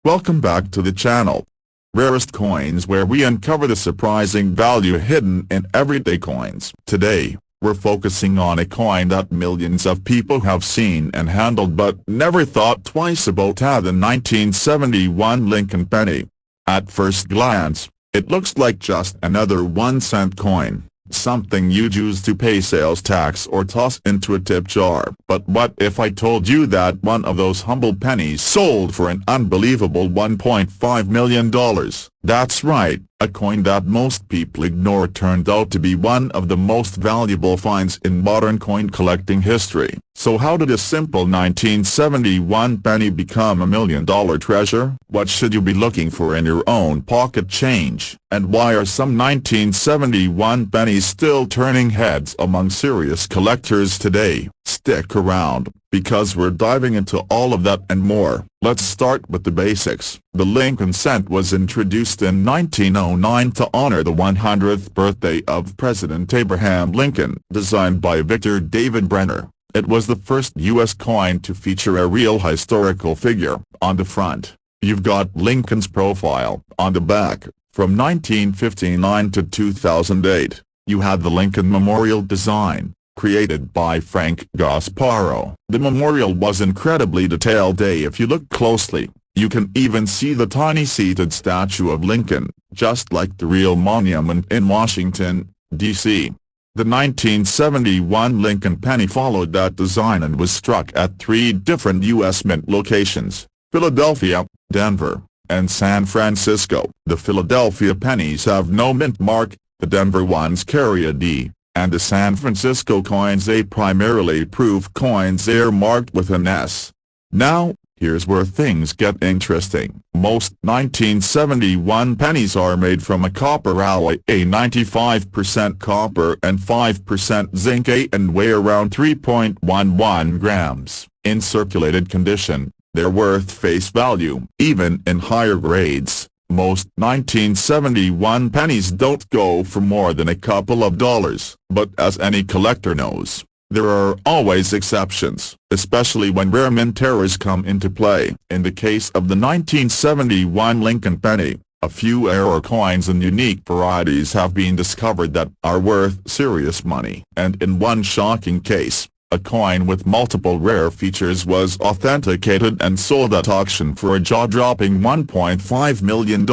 Welcome back to the channel. Rarest coins, where we uncover the surprising value hidden in everyday coins. Today, we're focusing on a coin that millions of people have seen and handled but never thought twice about: the 1971 Lincoln penny. At first glance, it looks like just another 1-cent coin, something you'd use to pay sales tax or toss into a tip jar. But what if I told you that one of those humble pennies sold for an unbelievable $1.5 million? That's right, a coin that most people ignore turned out to be one of the most valuable finds in modern coin collecting history. So how did a simple 1971 penny become a $1 million treasure? What should you be looking for in your own pocket change? And why are some 1971 pennies still turning heads among serious collectors today? Stick around, because we're diving into all of that and more. Let's start with the basics. The Lincoln cent was introduced in 1909 to honor the 100th birthday of President Abraham Lincoln. Designed by Victor David Brenner, it was the first U.S. coin to feature a real historical figure. On the front, you've got Lincoln's profile. On the back, from 1959 to 2008, you had the Lincoln Memorial design, created by Frank Gasparo. The memorial was incredibly detailed. If you look closely, you can even see the tiny seated statue of Lincoln, just like the real monument in Washington, D.C. The 1971 Lincoln penny followed that design and was struck at 3 different U.S. mint locations: Philadelphia, Denver, and San Francisco. The Philadelphia pennies have no mint mark, the Denver ones carry a D, and the San Francisco coins, A primarily proof coins, are marked with an S. Now, here's where things get interesting. Most 1971 pennies are made from a copper alloy, a 95% copper and 5% zinc, and weigh around 3.11 grams. In circulated condition, they're worth face value. Even in higher grades, most 1971 pennies don't go for more than a couple of dollars. But as any collector knows, there are always exceptions, especially when rare mint errors come into play. In the case of the 1971 Lincoln penny, a few error coins and unique varieties have been discovered that are worth serious money. And in one shocking case, a coin with multiple rare features was authenticated and sold at auction for a jaw-dropping $1.5 million.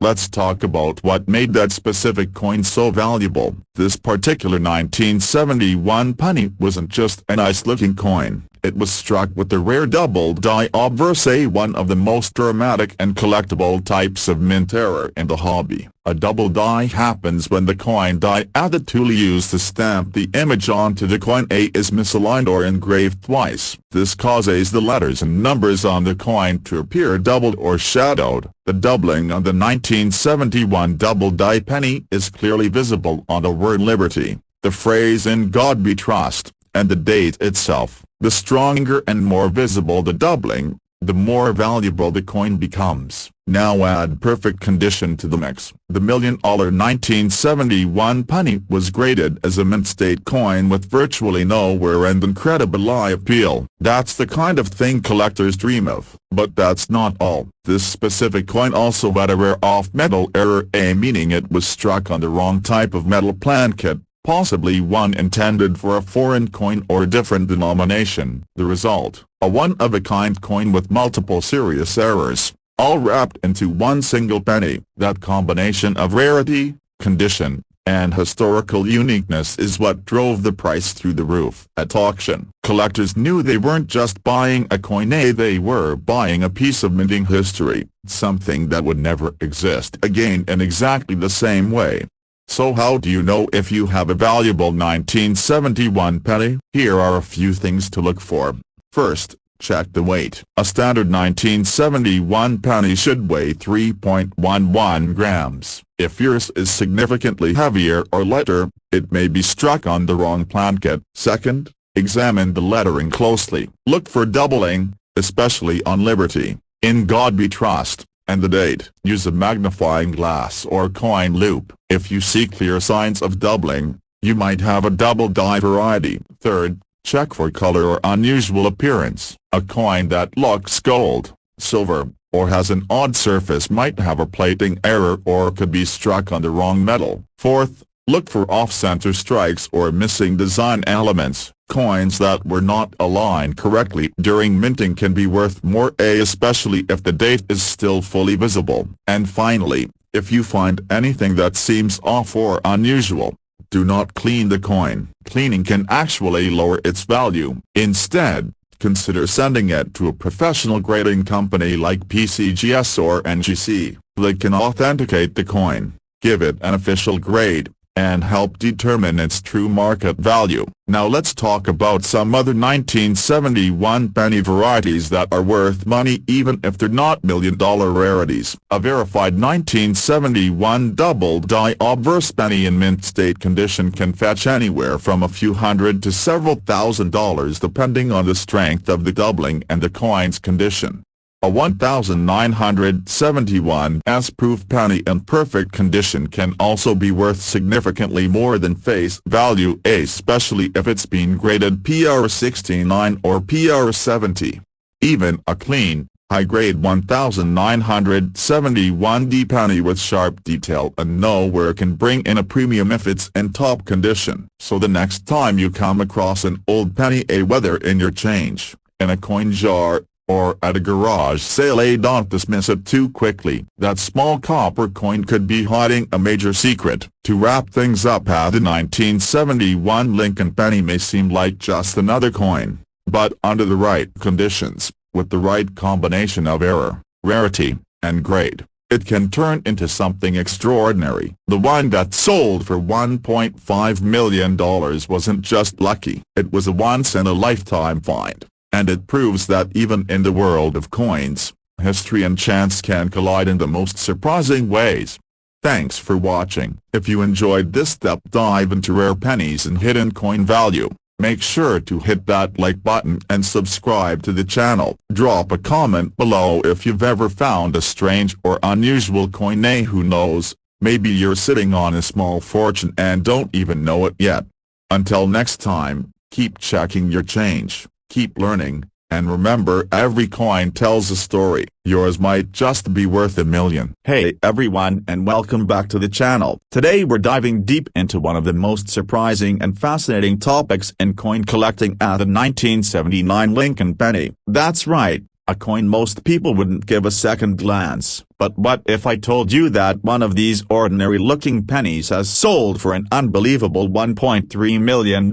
Let's talk about what made that specific coin so valuable. This particular 1971 penny wasn't just a nice-looking coin. It was struck with the rare double die obverse, one of the most dramatic and collectible types of mint error in the hobby. A double die happens when the coin die at the tool used to stamp the image onto the coin A is misaligned or engraved twice. This causes the letters and numbers on the coin to appear doubled or shadowed. The doubling on the 1971 double die penny is clearly visible on the word Liberty, the phrase "In God We Trust," and the date itself. The stronger and more visible the doubling, the more valuable the coin becomes. Now add perfect condition to the mix. The $1 million 1971 penny was graded as a mint state coin with virtually no wear and incredible eye appeal. That's the kind of thing collectors dream of. But that's not all. This specific coin also had a rare off-metal error, meaning it was struck on the wrong type of metal plankett, possibly one intended for a foreign coin or a different denomination. The result, a one-of-a-kind coin with multiple serious errors, all wrapped into one single penny. That combination of rarity, condition, and historical uniqueness is what drove the price through the roof. At auction, collectors knew they weren't just buying a coin, they were buying a piece of minting history, something that would never exist again in exactly the same way. So how do you know if you have a valuable 1971 penny? Here are a few things to look for. First, check the weight. A standard 1971 penny should weigh 3.11 grams. If yours is significantly heavier or lighter, it may be struck on the wrong plankett. Second, examine the lettering closely. Look for doubling, especially on Liberty, In God We Trust, and the date. Use a magnifying glass or coin loop. If you see clear signs of doubling, you might have a double die variety. Third, check for color or unusual appearance. A coin that looks gold, silver, or has an odd surface, might have a plating error or could be struck on the wrong metal. Fourth, look for off-center strikes or missing design elements. Coins that were not aligned correctly during minting can be worth more, especially if the date is still fully visible. And finally, if you find anything that seems off or unusual, do not clean the coin. Cleaning can actually lower its value. Instead, consider sending it to a professional grading company like PCGS or NGC. They can authenticate the coin, give it an official grade, and help determine its true market value. Now let's talk about some other 1971 penny varieties that are worth money even if they're not million-dollar rarities. A verified 1971 double-die obverse penny in mint state condition can fetch anywhere from a few hundred to several $1,000s depending on the strength of the doubling and the coin's condition. A 1971 S-proof penny in perfect condition can also be worth significantly more than face value, especially if it's been graded PR 69 or PR 70. Even a clean, high-grade 1971 penny with sharp detail and nowhere can bring in a premium if it's in top condition. So the next time you come across an old penny, whether in your change, in a coin jar, or at a garage sale, don't dismiss it too quickly. That small copper coin could be hiding a major secret. To wrap things up, the 1971 Lincoln penny may seem like just another coin, but under the right conditions, with the right combination of error, rarity, and grade, it can turn into something extraordinary. The one that sold for $1.5 million wasn't just lucky, it was a once-in-a-lifetime find. And it proves that even in the world of coins, history and chance can collide in the most surprising ways. Thanks for watching. If you enjoyed this deep dive into rare pennies and hidden coin value, make sure to hit that like button and subscribe to the channel. Drop a comment below if you've ever found a strange or unusual coin. Who knows, maybe you're sitting on a small fortune and don't even know it yet. Until next time, keep checking your change. Keep learning, and remember, every coin tells a story. Yours might just be worth $1 million. Hey everyone, and welcome back to the channel. Today we're diving deep into one of the most surprising and fascinating topics in coin collecting, the 1979 Lincoln penny. That's right, a coin most people wouldn't give a second glance. But what if I told you that one of these ordinary-looking pennies has sold for an unbelievable $1.3 million?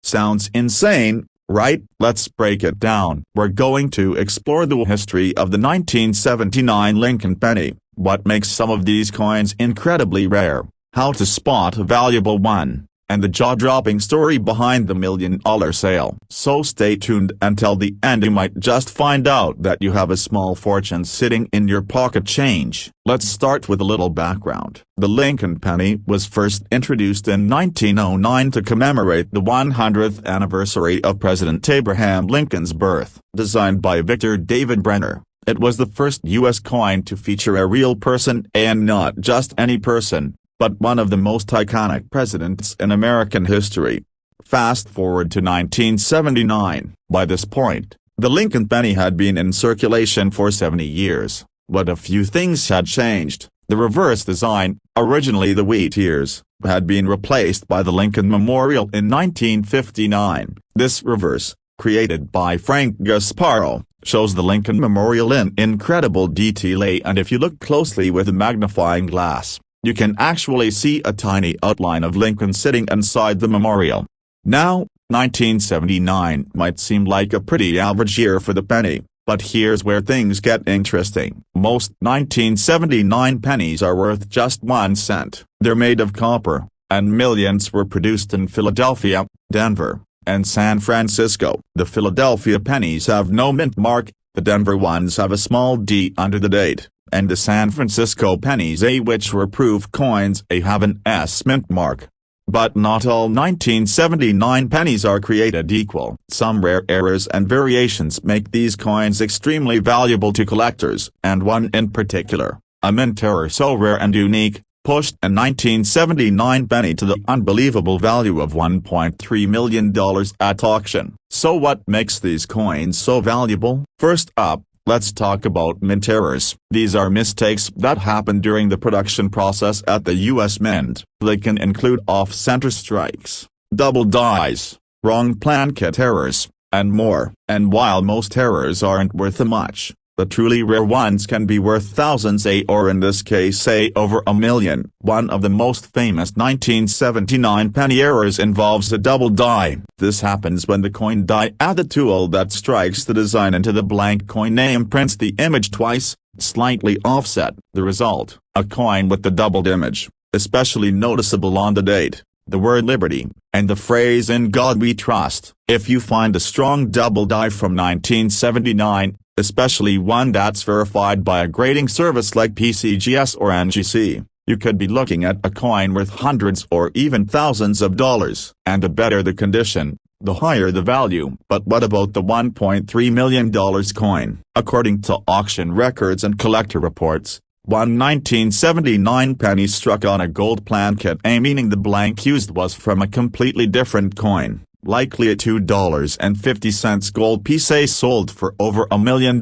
Sounds insane, right? Let's break it down. We're going to explore the history of the 1979 Lincoln penny, what makes some of these coins incredibly rare, how to spot a valuable one, and the jaw-dropping story behind the $1 million sale. So stay tuned until the end. You might just find out that you have a small fortune sitting in your pocket change. Let's start with a little background. The Lincoln penny was first introduced in 1909 to commemorate the 100th anniversary of President Abraham Lincoln's birth. Designed by Victor David Brenner, it was the first U.S. coin to feature a real person, and not just any person, but one of the most iconic presidents in American history. Fast forward to 1979. By this point, the Lincoln penny had been in circulation for 70 years, but a few things had changed. The reverse design, originally the wheat ears, had been replaced by the Lincoln Memorial in 1959. This reverse, created by Frank Gasparo, shows the Lincoln Memorial in incredible detail, and if you look closely with a magnifying glass, you can actually see a tiny outline of Lincoln sitting inside the memorial. Now, 1979 might seem like a pretty average year for the penny, but here's where things get interesting. Most 1979 pennies are worth just 1 cent. They're made of copper, and millions were produced in Philadelphia, Denver, and San Francisco. The Philadelphia pennies have no mint mark, the Denver ones have a small D under the date, and the San Francisco pennies, which were proof coins, have an S mint mark. But not all 1979 pennies are created equal. Some rare errors and variations make these coins extremely valuable to collectors, and one in particular, a mint error so rare and unique, pushed a 1979 penny to the unbelievable value of $1.3 million at auction. So what makes these coins so valuable? First up, Let's talk about mint errors. These are mistakes that happen during the production process at the U.S. Mint. They can include off-center strikes, double dies, wrong plankette errors, and more. And while most errors aren't worth much, the truly rare ones can be worth thousands, or in this case say over $1 million. One of the most famous 1979 penny errors involves a double die. This happens when the coin die at the tool that strikes the design into the blank coin name prints the image twice, slightly offset. The result, a coin with the doubled image, especially noticeable on the date, the word Liberty, and the phrase "In God We Trust." If you find a strong double die from 1979, especially one that's verified by a grading service like PCGS or NGC, you could be looking at a coin worth hundreds or even thousands of dollars. And the better the condition, the higher the value. But what about the $1.3 million coin? According to auction records and collector reports, one 1979 penny struck on a gold plankette, meaning the blank used was from a completely different coin. Likely a $2.50 gold piece sold for over $1 million.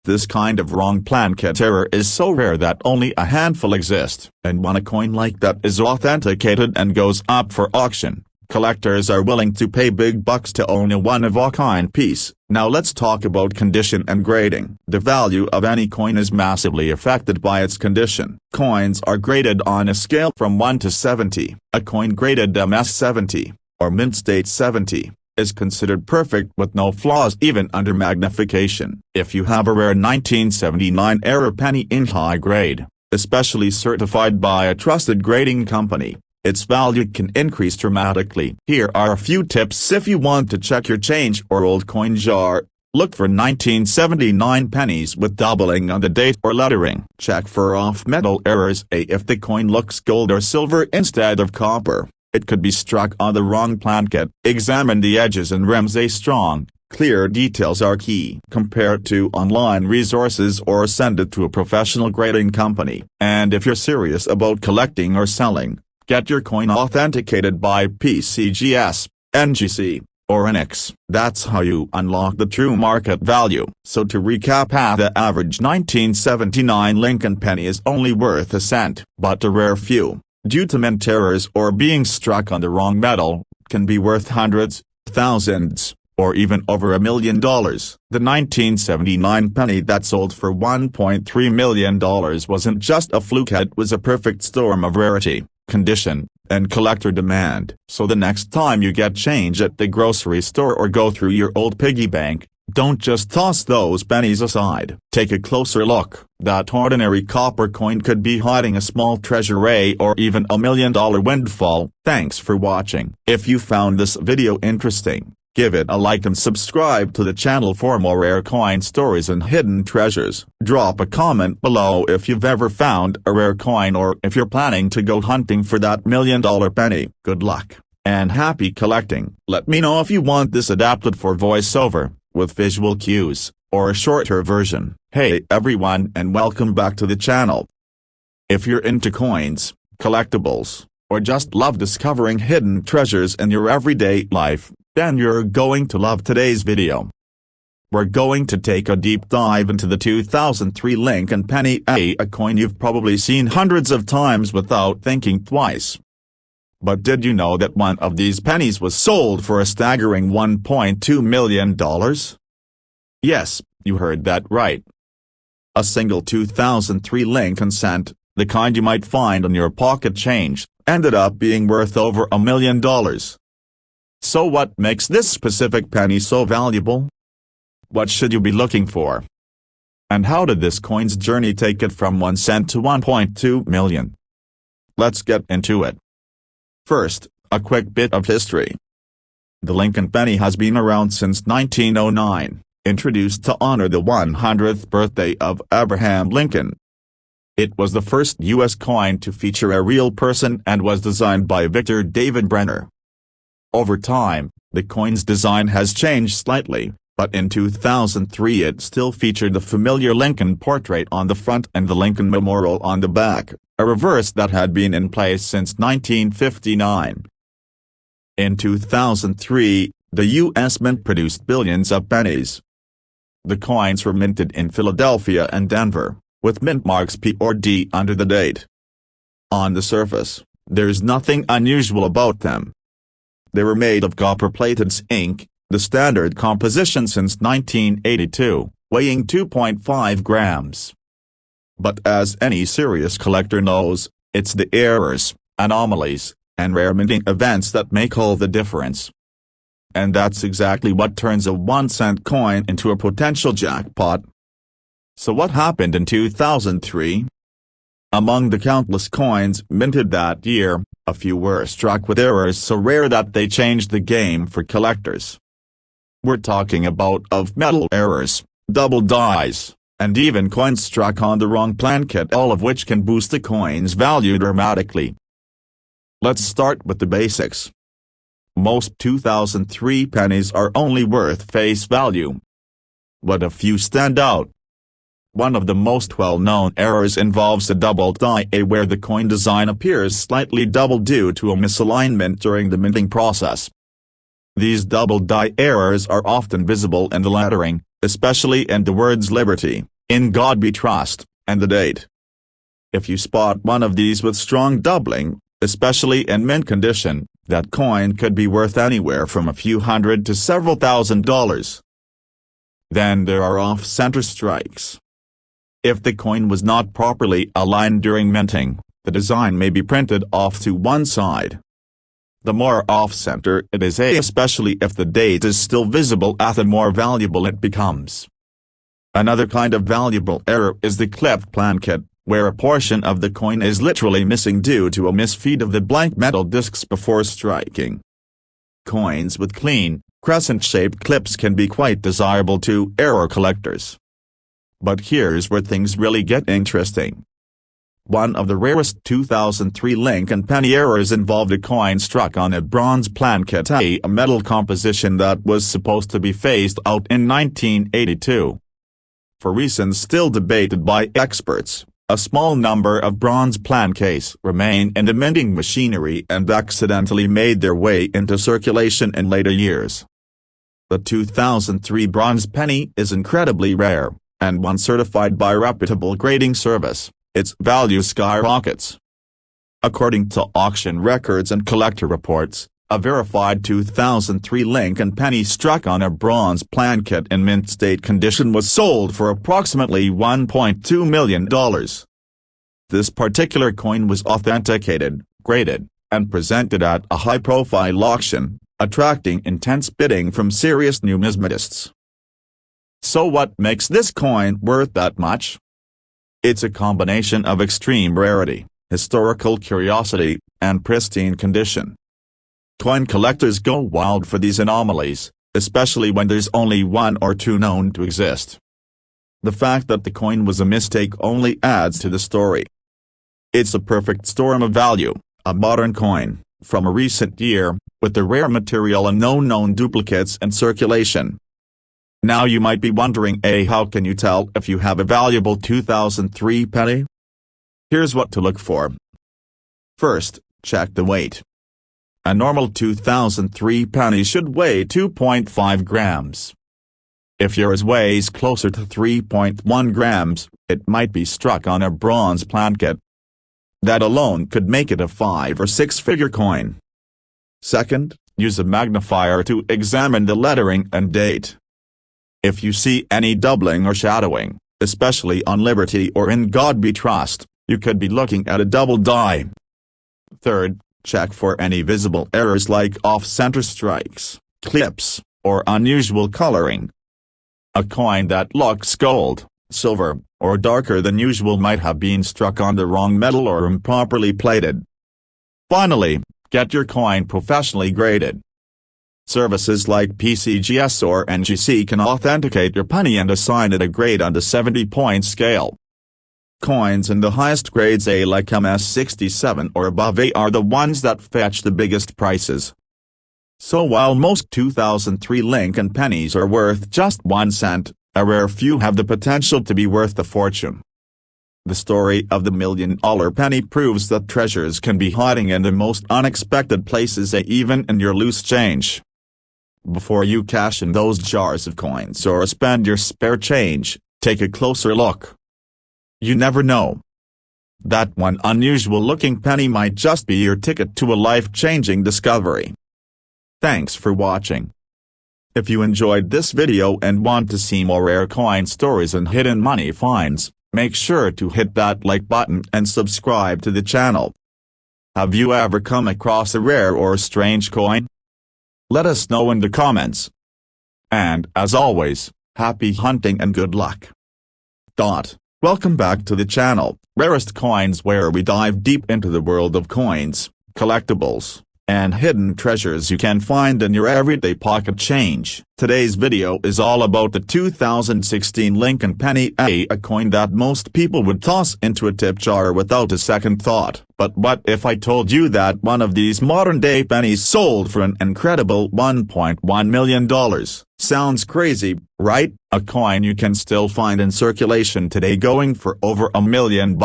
This kind of wrong plankette error is so rare that only a handful exist, and when a coin like that is authenticated and goes up for auction, collectors are willing to pay big bucks to own a one-of-a-kind piece. Now let's talk about condition and grading. The value of any coin is massively affected by its condition. Coins are graded on a scale from 1 to 70. A coin graded MS 70, or mint state 70, is considered perfect with no flaws even under magnification. If you have a rare 1979 era penny in high grade, especially certified by a trusted grading company, its value can increase dramatically. Here are a few tips if you want to check your change or old coin jar. Look for 1979 pennies with doubling on the date or lettering. Check for off-metal errors. If the coin looks gold or silver instead of copper, it could be struck on the wrong plankette. Examine the edges and rims. Strong, clear details are key. Compare it to online resources or send it to a professional grading company. And if you're serious about collecting or selling, get your coin authenticated by PCGS, NGC, or NX. That's how you unlock the true market value. So to recap, the average 1979 Lincoln penny is only worth a cent, but a rare few, due to mint errors or being struck on the wrong metal, can be worth hundreds, thousands, or even over $1 million. The 1979 penny that sold for $1.3 million wasn't just a fluke, it was a perfect storm of rarity, condition, and collector demand. So the next time you get change at the grocery store or go through your old piggy bank, don't just toss those pennies aside. Take a closer look. That ordinary copper coin could be hiding a small treasure, or even $1 million windfall. Thanks for watching. If you found this video interesting, give it a like and subscribe to the channel for more rare coin stories and hidden treasures. Drop a comment below if you've ever found a rare coin or if you're planning to go hunting for that $1 million penny. Good luck, and happy collecting. Let me know if you want this adapted for voiceover, with visual cues, or a shorter version. Hey everyone, and welcome back to the channel. If you're into coins, collectibles, or just love discovering hidden treasures in your everyday life, then you're going to love today's video. We're going to take a deep dive into the 2003 Lincoln penny, a coin you've probably seen hundreds of times without thinking twice. But did you know that one of these pennies was sold for a staggering $1.2 million? Yes, you heard that right. A single 2003 Lincoln cent, the kind you might find on your pocket change, ended up being worth over $1 million. So what makes this specific penny so valuable? What should you be looking for? And how did this coin's journey take it from 1 cent to 1.2 million? Let's get into it. First, a quick bit of history. The Lincoln penny has been around since 1909, introduced to honor the 100th birthday of Abraham Lincoln. It was the first U.S. coin to feature a real person and was designed by Victor David Brenner. Over time, the coin's design has changed slightly, but in 2003 it still featured the familiar Lincoln portrait on the front and the Lincoln Memorial on the back, a reverse that had been in place since 1959. In 2003, the U.S. Mint produced billions of pennies. The coins were minted in Philadelphia and Denver, with mint marks P or D under the date. On the surface, there's nothing unusual about them. They were made of copper-plated ink, the standard composition since 1982, weighing 2.5 grams. But as any serious collector knows, it's the errors, anomalies, and rare minting events that make all the difference. And that's exactly what turns a 1-cent coin into a potential jackpot. So what happened in 2003? Among the countless coins minted that year, a few were struck with errors so rare that they changed the game for collectors. We're talking about of-metal errors, double dies, and even coins struck on the wrong plankette, all of which can boost the coin's value dramatically. Let's start with the basics. Most 2003 pennies are only worth face value. But a few stand out. One of the most well-known errors involves a double die where the coin design appears slightly double due to a misalignment during the minting process. These double die errors are often visible in the lettering, especially in the words Liberty, In God We Trust, and the date. If you spot one of these with strong doubling, especially in mint condition, that coin could be worth anywhere from a few hundred to several $1,000s. Then there are off-center strikes. If the coin was not properly aligned during minting, the design may be printed off to one side. The more off-center it is, especially if the date is still visible, the more valuable it becomes. Another kind of valuable error is the clipped plankette, where a portion of the coin is literally missing due to a misfeed of the blank metal discs before striking. Coins with clean, crescent-shaped clips can be quite desirable to error collectors. But here's where things really get interesting. One of the rarest 2003 Lincoln penny errors involved a coin struck on a bronze plankette, a metal composition that was supposed to be phased out in 1982. For reasons still debated by experts, a small number of bronze planquettes remain in the minting machinery and accidentally made their way into circulation in later years. The 2003 bronze penny is incredibly rare, and once certified by reputable grading service, its value skyrockets. According to auction records and collector reports, a verified 2003 Lincoln penny struck on a bronze plankette in mint state condition was sold for approximately $1.2 million. This particular coin was authenticated, graded, and presented at a high-profile auction, attracting intense bidding from serious numismatists. So what makes this coin worth that much? It's a combination of extreme rarity, historical curiosity, and pristine condition. Coin collectors go wild for these anomalies, especially when there's only one or two known to exist. The fact that the coin was a mistake only adds to the story. It's a perfect storm of value, a modern coin, from a recent year, with the rare material and no known duplicates in circulation. Now you might be wondering, how can you tell if you have a valuable 2003 penny? Here's what to look for. First, check the weight. A normal 2003 penny should weigh 2.5 grams. If yours weighs closer to 3.1 grams, it might be struck on a bronze plankette. That alone could make it a 5- or 6-figure coin. Second, use a magnifier to examine the lettering and date. If you see any doubling or shadowing, especially on Liberty or In God We Trust, you could be looking at a double die. Third, check for any visible errors like off-center strikes, clips, or unusual coloring. A coin that looks gold, silver, or darker than usual might have been struck on the wrong metal or improperly plated. Finally, get your coin professionally graded. Services like PCGS or NGC can authenticate your penny and assign it a grade on the 70-point scale. Coins in the highest grades, like MS67 or above, are the ones that fetch the biggest prices. So while most 2003 Lincoln pennies are worth just 1 cent, a rare few have the potential to be worth a fortune. The story of the $1 million penny proves that treasures can be hiding in the most unexpected places, even in your loose change. Before you cash in those jars of coins or spend your spare change, take a closer look. You never know. That one unusual-looking penny might just be your ticket to a life-changing discovery. Thanks for watching. If you enjoyed this video and want to see more rare coin stories and hidden money finds, make sure to hit that like button and subscribe to the channel. Have you ever come across a rare or strange coin? Let us know in the comments. And as always, happy hunting and good luck. Welcome back to the channel, Rarest Coins, where we dive deep into the world of coins, collectibles, and hidden treasures you can find in your everyday pocket change. Today's video is all about the 2016 Lincoln penny, a coin that most people would toss into a tip jar without a second thought. But what if I told you that one of these modern-day pennies sold for an incredible $1.1 million? Sounds crazy, right? A coin you can still find in circulation today going for over $1 million?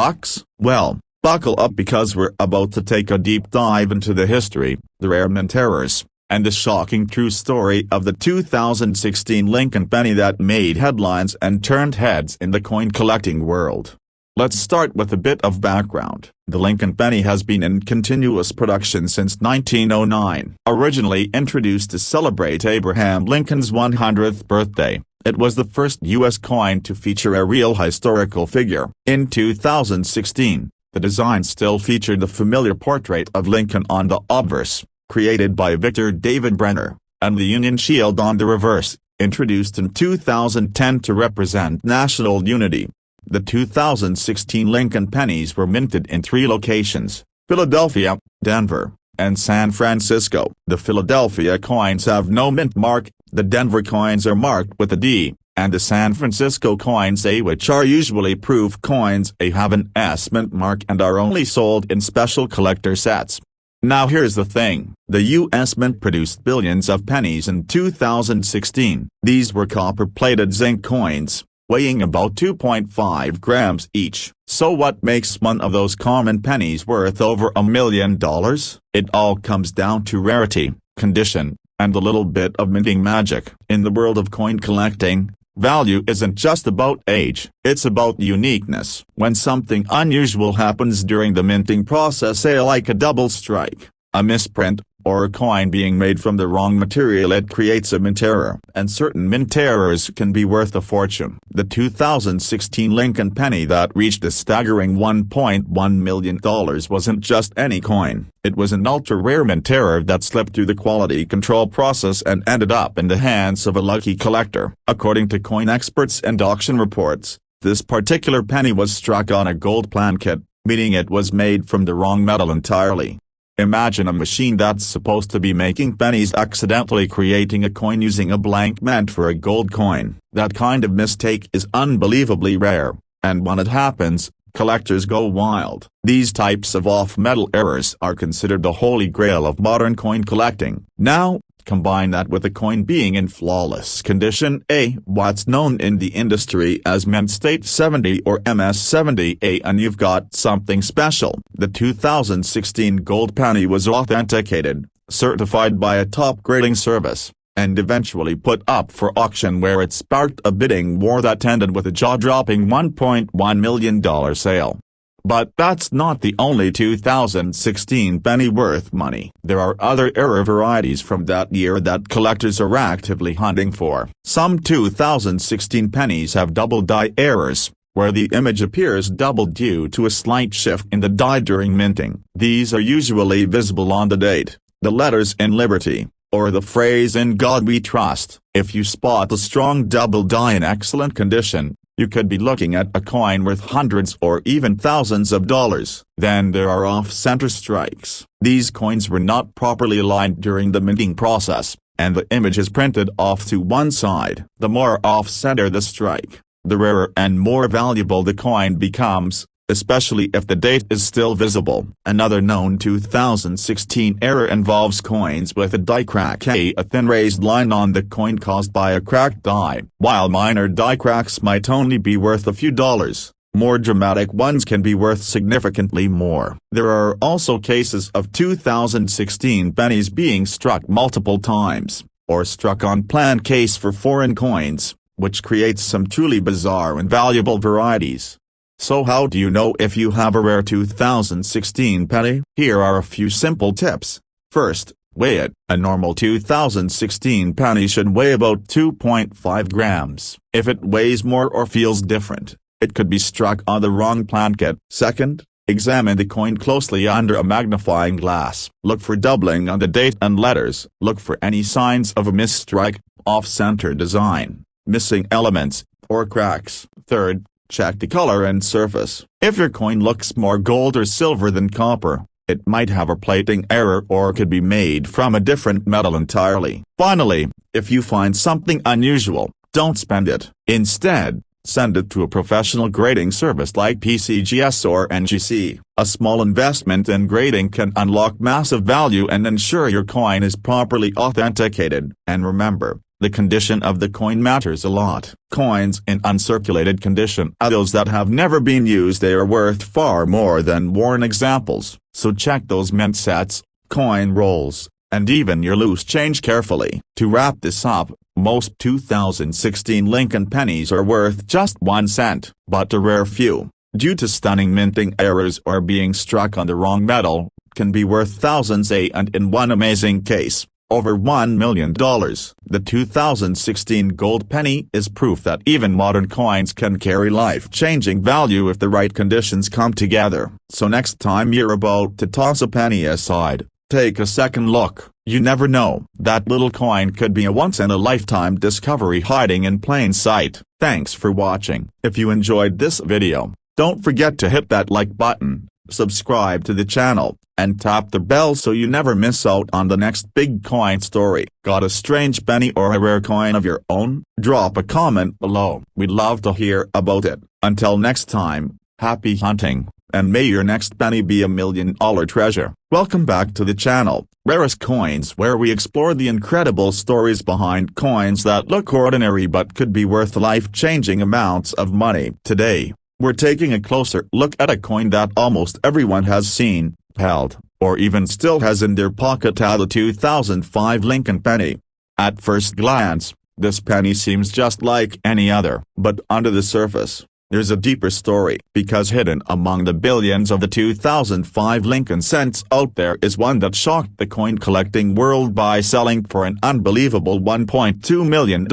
Well, buckle up because we're about to take a deep dive into the history, the rare mint errors, and the shocking true story of the 2016 Lincoln penny that made headlines and turned heads in the coin collecting world. Let's start with a bit of background. The Lincoln penny has been in continuous production since 1909. Originally introduced to celebrate Abraham Lincoln's 100th birthday, it was the first U.S. coin to feature a real historical figure. In 2016, the design still featured the familiar portrait of Lincoln on the obverse, created by Victor David Brenner, and the Union Shield on the reverse, introduced in 2010 to represent national unity. The 2016 Lincoln pennies were minted in 3 locations: Philadelphia, Denver, and San Francisco. The Philadelphia coins have no mint mark, the Denver coins are marked with a D, and the San Francisco coins A, which are usually proof coins A, have an S mint mark and are only sold in special collector sets. Now here's the thing, the U.S. Mint produced billions of pennies in 2016. These were copper-plated zinc coins, weighing about 2.5 grams each. So what makes one of those common pennies worth over $1 million? It all comes down to rarity, condition, and a little bit of minting magic. In the world of coin collecting, value isn't just about age, it's about uniqueness. When something unusual happens during the minting process, say like a double strike, a misprint, or a coin being made from the wrong material, it creates a mint error. And certain mint errors can be worth a fortune. The 2016 Lincoln penny that reached a staggering $1.1 million wasn't just any coin. It was an ultra-rare mint error that slipped through the quality control process and ended up in the hands of a lucky collector. According to coin experts and auction reports, this particular penny was struck on a gold plankit, meaning it was made from the wrong metal entirely. Imagine a machine that's supposed to be making pennies accidentally creating a coin using a blank meant for a gold coin. That kind of mistake is unbelievably rare, and when it happens, collectors go wild. These types of off-metal errors are considered the holy grail of modern coin collecting. Now, combine that with the coin being in flawless condition, what's known in the industry as mint state 70 or MS70, and you've got something special. The 2016 gold penny was authenticated, certified by a top grading service, and eventually put up for auction, where it sparked a bidding war that ended with a jaw-dropping $1.1 million sale. But that's not the only 2016 penny worth money. There are other error varieties from that year that collectors are actively hunting for. Some 2016 pennies have double die errors, where the image appears double due to a slight shift in the die during minting. These are usually visible on the date, the letters in Liberty, or the phrase "In God We Trust." If you spot a strong double die in excellent condition, you could be looking at a coin worth hundreds or even thousands of dollars. Then there are off-center strikes. These coins were not properly aligned during the minting process, and the image is printed off to one side. The more off-center the strike, the rarer and more valuable the coin becomes, especially if the date is still visible. Another known 2016 error involves coins with a die crack, a thin raised line on the coin caused by a cracked die. While minor die cracks might only be worth a few dollars, more dramatic ones can be worth significantly more. There are also cases of 2016 pennies being struck multiple times, or struck on plant case for foreign coins, which creates some truly bizarre and valuable varieties. So how do you know if you have a rare 2016 penny? Here are a few simple tips. First, weigh it. A normal 2016 penny should weigh about 2.5 grams. If it weighs more or feels different, it could be struck on the wrong plant kit. Second, examine the coin closely under a magnifying glass. Look for doubling on the date and letters. Look for any signs of a misstrike, off-center design, missing elements, or cracks. Third, check the color and surface. If your coin looks more gold or silver than copper, it might have a plating error or could be made from a different metal entirely. Finally, if you find something unusual, don't spend it. Instead, send it to a professional grading service like PCGS or NGC. A small investment in grading can unlock massive value and ensure your coin is properly authenticated. And remember, the condition of the coin matters a lot. Coins in uncirculated condition are those that have never been used. They are worth far more than worn examples, so check those mint sets, coin rolls, and even your loose change carefully. To wrap this up, most 2016 Lincoln pennies are worth just 1 cent, but a rare few, due to stunning minting errors or being struck on the wrong metal, can be worth thousands, and in one amazing case, over $1 million. The 2016 gold penny is proof that even modern coins can carry life-changing value if the right conditions come together. So next time you're about to toss a penny aside, take a second look. You never know, that little coin could be a once-in-a-lifetime discovery hiding in plain sight. Thanks for watching. If you enjoyed this video, don't forget to hit that like button, subscribe to the channel, and tap the bell so you never miss out on the next big coin story. Got a strange penny or a rare coin of your own? Drop a comment below. We'd love to hear about it. Until next time, happy hunting, and may your next penny be $1 million treasure. Welcome back to the channel, Rarest Coins, where we explore the incredible stories behind coins that look ordinary but could be worth life-changing amounts of money. Today, we're taking a closer look at a coin that almost everyone has seen, held, or even still has in their pocket: the 2005 Lincoln penny. At first glance, this penny seems just like any other, but under the surface, there's a deeper story, because hidden among the billions of the 2005 Lincoln cents out there is one that shocked the coin collecting world by selling for an unbelievable $1.2 million.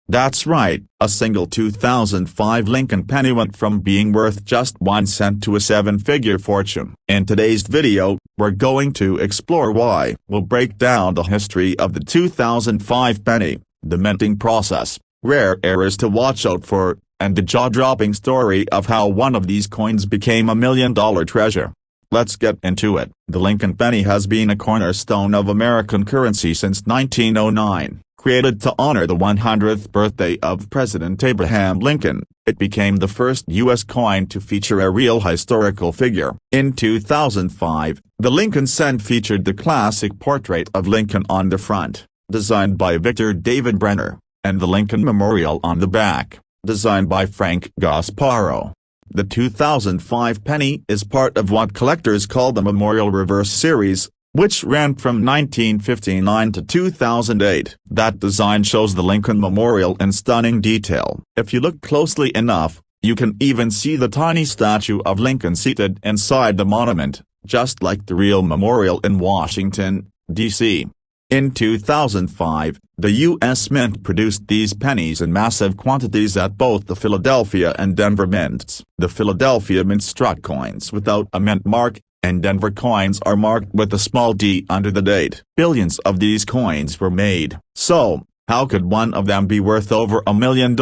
That's right, a single 2005 Lincoln penny went from being worth just 1 cent to a 7-figure fortune. In today's video, we're going to explore why. We'll break down the history of the 2005 penny, the minting process, rare errors to watch out for, and the jaw-dropping story of how one of these coins became $1 million treasure. Let's get into it. The Lincoln penny has been a cornerstone of American currency since 1909. Created to honor the 100th birthday of President Abraham Lincoln, it became the first U.S. coin to feature a real historical figure. In 2005, the Lincoln cent featured the classic portrait of Lincoln on the front, designed by Victor David Brenner, and the Lincoln Memorial on the back, designed by Frank Gasparo. The 2005 penny is part of what collectors call the Memorial Reverse series, which ran from 1959 to 2008. That design shows the Lincoln Memorial in stunning detail. If you look closely enough, you can even see the tiny statue of Lincoln seated inside the monument, just like the real memorial in Washington, D.C. In 2005, the U.S. Mint produced these pennies in massive quantities at both the Philadelphia and Denver mints. The Philadelphia mint struck coins without a mint mark, and Denver coins are marked with a small d under the date. Billions of these coins were made. So, how could one of them be worth over $1 million?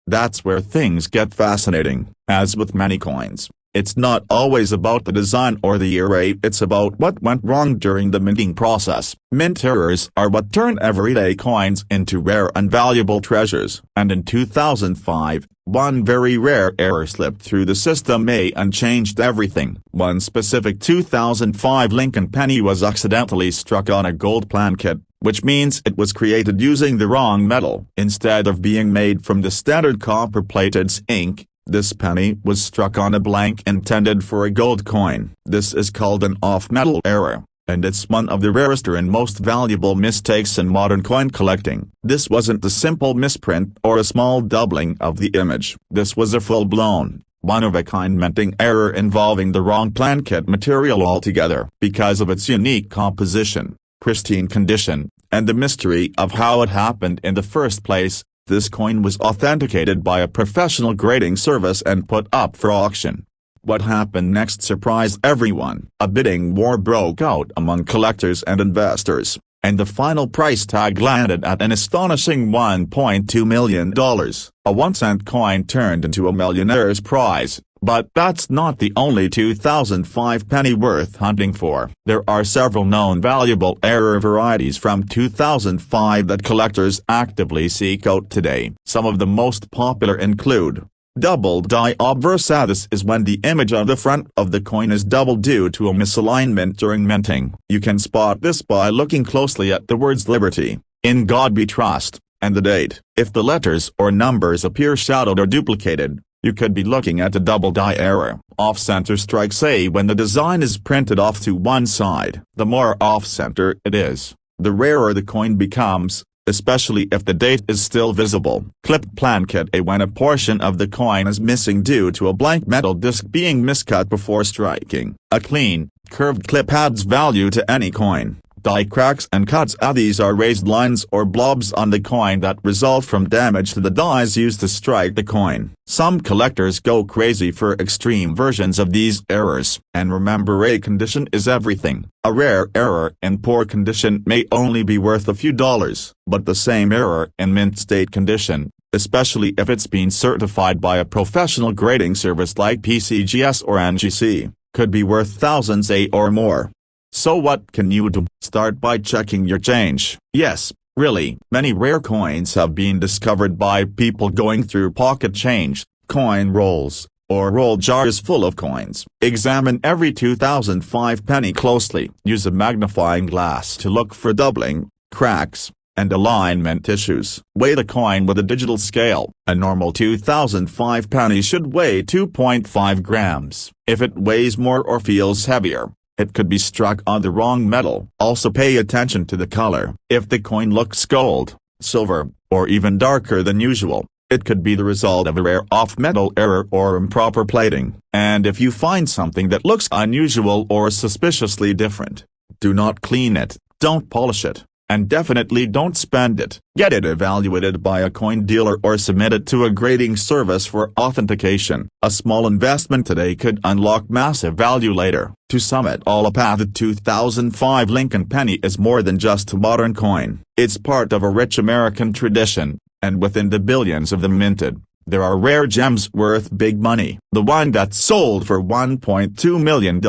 That's where things get fascinating. As with many coins, it's not always about the design or the era, it's about what went wrong during the minting process. Mint errors are what turn everyday coins into rare and valuable treasures. And in 2005, one very rare error slipped through the system and changed everything. One specific 2005 Lincoln penny was accidentally struck on a gold plant kit, which means it was created using the wrong metal. Instead of being made from the standard copper-plated ink, this penny was struck on a blank intended for a gold coin. This is called an off-metal error, and it's one of the rarest and most valuable mistakes in modern coin collecting. This wasn't a simple misprint or a small doubling of the image. This was a full-blown, one-of-a-kind minting error involving the wrong plankit material altogether. Because of its unique composition, pristine condition, and the mystery of how it happened in the first place, this coin was authenticated by a professional grading service and put up for auction. What happened next surprised everyone. A bidding war broke out among collectors and investors, and the final price tag landed at an astonishing $1.2 million. A 1-cent coin turned into a millionaire's prize. But that's not the only 2005 penny worth hunting for. There are several known valuable error varieties from 2005 that collectors actively seek out today. Some of the most popular include double die obversa. This is when the image on the front of the coin is double due to a misalignment during minting. You can spot this by looking closely at the words "Liberty," "In God We Trust," and the date. If the letters or numbers appear shadowed or duplicated, you could be looking at a double die error. Off-center strike, say when the design is printed off to one side. The more off-center it is, the rarer the coin becomes, especially if the date is still visible. Clipped plankit, when a portion of the coin is missing due to a blank metal disc being miscut before striking. A clean, curved clip adds value to any coin. Die cracks and cuts, these are raised lines or blobs on the coin that result from damage to the dies used to strike the coin. Some collectors go crazy for extreme versions of these errors. And remember, rare condition is everything. A rare error in poor condition may only be worth a few dollars, but the same error in mint state condition, especially if it's been certified by a professional grading service like PCGS or NGC, could be worth thousands or more. So what can you do? Start by checking your change. Yes, really, many rare coins have been discovered by people going through pocket change, coin rolls, or roll jars full of coins. Examine every 2005 penny closely. Use a magnifying glass to look for doubling, cracks, and alignment issues. Weigh the coin with a digital scale. A normal 2005 penny should weigh 2.5 grams. If it weighs more or feels heavier, it could be struck on the wrong metal. Also pay attention to the color. If the coin looks gold, silver, or even darker than usual, it could be the result of a rare off-metal error or improper plating. And if you find something that looks unusual or suspiciously different, do not clean it, don't polish it, and definitely don't spend it. Get it evaluated by a coin dealer or submit it to a grading service for authentication. A small investment today could unlock massive value later. To sum it all up, the 2005 Lincoln penny is more than just a modern coin. It's part of a rich American tradition, and within the billions of them minted, there are rare gems worth big money. The one that sold for $1.2 million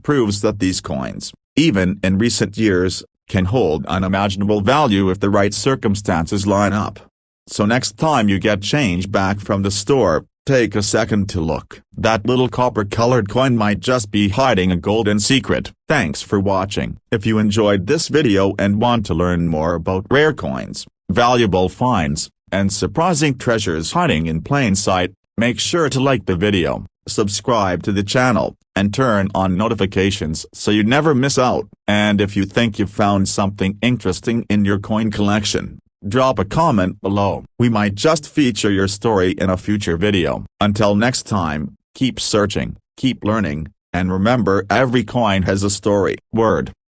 proves that these coins, even in recent years, can hold unimaginable value if the right circumstances line up. So next time you get change back from the store, take a second to look. That little copper-colored coin might just be hiding a golden secret. Thanks for watching. If you enjoyed this video and want to learn more about rare coins, valuable finds, and surprising treasures hiding in plain sight, make sure to like the video, subscribe to the channel, and turn on notifications so you never miss out. And if you think you've found something interesting in your coin collection, drop a comment below. We might just feature your story in a future video. Until next time, keep searching, keep learning, and remember, every coin has a story. Word.